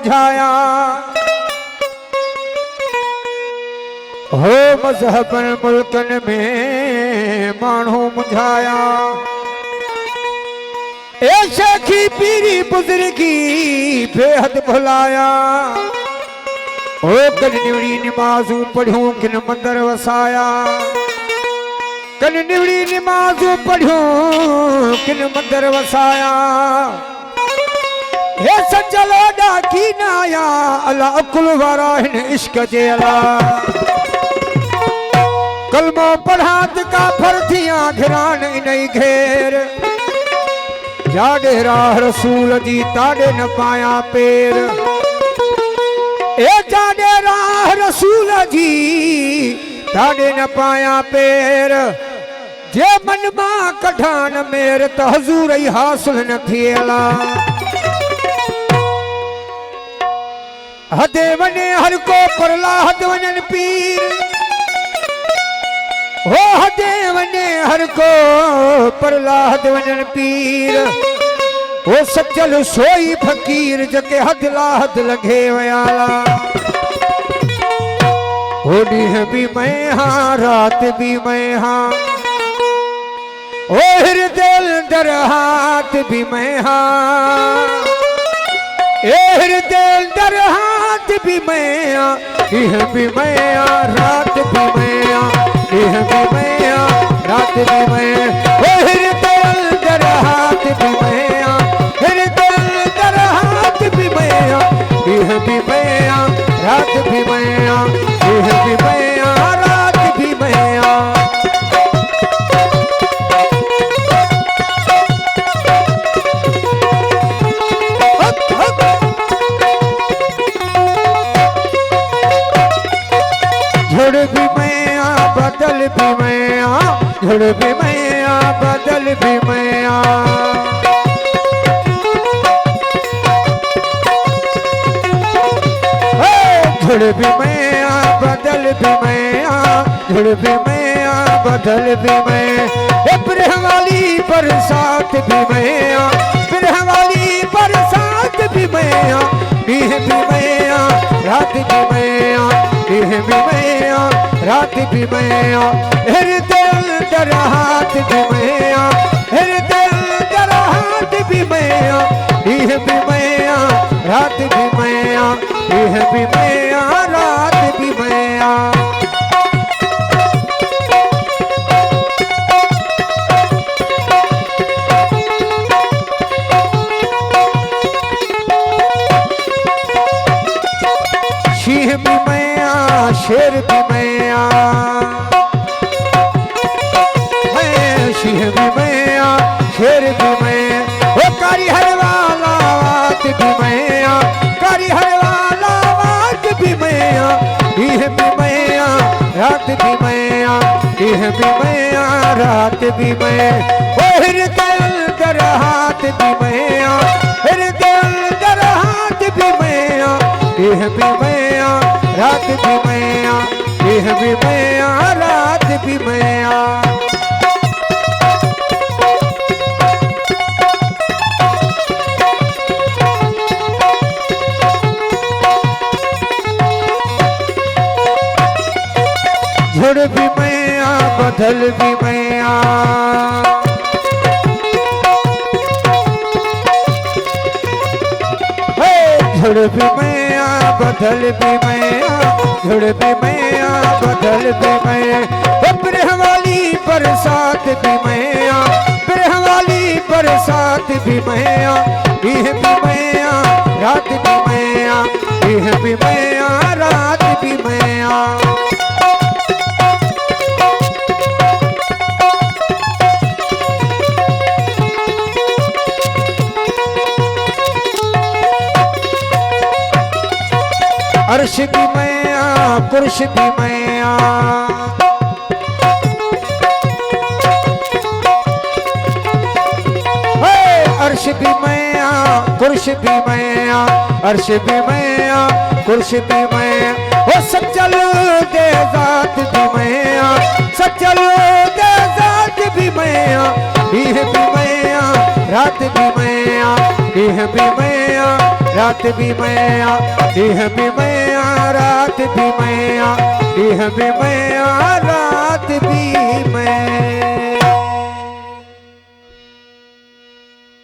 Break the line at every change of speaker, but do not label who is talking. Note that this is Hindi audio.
मुझाया हो मजहबन मुल्कन में मानू मुझाया ए शेखी पीरी बुजुर्गी बेहद भुलाया ओ कल निवड़ी नमाजू पढ़ूं किन मंदिर वसाया कल निवड़ी नमाजू पढ़ूं किन मंदिर वसाया हे सचलो डाकी नाया अल्लाह अकुल वारा हिन इश्क जे अल्लाह कलमो पढ़ात का फर्थियां घिरान इनई घेर जाडे राह रसूल जी ताडे न पाया पेर ए जाडे राह रसूल जी ताडे न पाया पेर जे मन मां कढान मेर त हजूर ही हासिल न थियला हदे वने हर को प्रहलाद वनन पीर हो हदे वने हर को प्रहलाद वनन पीर हो सचल सोई फकीर जके हद लाहद लगे वयाला हो ॾींह भी मैं हाँ रात भी मैं हाँ ओ हृदय दर हाथ भी मैं हाँ ए हृदय दर हाथ भी मैं हाँ ॾींह भी मैं हाँ रात भी मैं हाँ ॾींह भी मैं हाँ रात भी मैं ओ हृदय दर हाथ भी मैं हाँ हृदय दर हाथ भी मैं हाँ ॾींह भी मैं हाँ रात भी मैं हाँ ॾींह भी मैं हाँ रात भी मैं हाँ झुड़ भी मैं आ बदल भी मैं आ झुड़ भी मैं आ बदल भी मैं आ झुड़ भी मैं आ बदल भी मैं आ झुड़ भी मैं आ बदल भी मैं ब्रह वाली बरसात भी मैं आ ब्रह वाली बरसात भी मैं आ ॾींह भी मैं आ रात भी मैं आ ॾींह भी मैं आ रात भी मैं आ हृदय दर हाथ भी मैं आ हृदय दर हाथ भी मैं आ ॾींह भी मैं आ रात भी मैं आ ॾींह भी मैं आ रात भी मैं आ शीह भी मैं आ शेर भी मैं आ मैं शीह भी मैं आ शेर भी मैं ओ कारी हर वाला बात भी मैं आ कारी हर वाला बात भी मैं आ ॾींह भी मैं आ रात भी मैं आ ॾींह भी मैं आ रात भी मैं ओ हृदय दर हाथ भी मैं आ हृदय दर हाथ भी मैं आ ॾींह भी मैं आ रात भी मैं आ ॾींह भी मैं आ रात भी मैं आ झुड़ भी मैं आ बदल भी मैं आ झुड़ भी मैं आ बदल भी मैं आ झुड़ भी मैं आ बदल भी मैं ब्रह वाली बरसात भी मैं आ ब्रह वाली बरसात भी मैं आ ॾींह भी मैं आ रात भी मैं आ ॾींह भी मैं आ रात भी मैं आ अर्श भी मैं आ कुर्श भी मैं आ अर्श भी मैं आ कुर्श भी मैं आ अर्श भी मैं आ कुर्श भी मैं ओ सचल दे जात भी मैं आ सचल दे जात भी मैं आ ॾींह भी मैं आ रात भी मैं आ ॾींह भी मैं आ रात भी मैं दिन भी मैं रात भी मैं दिन भी मैं रात भी मैं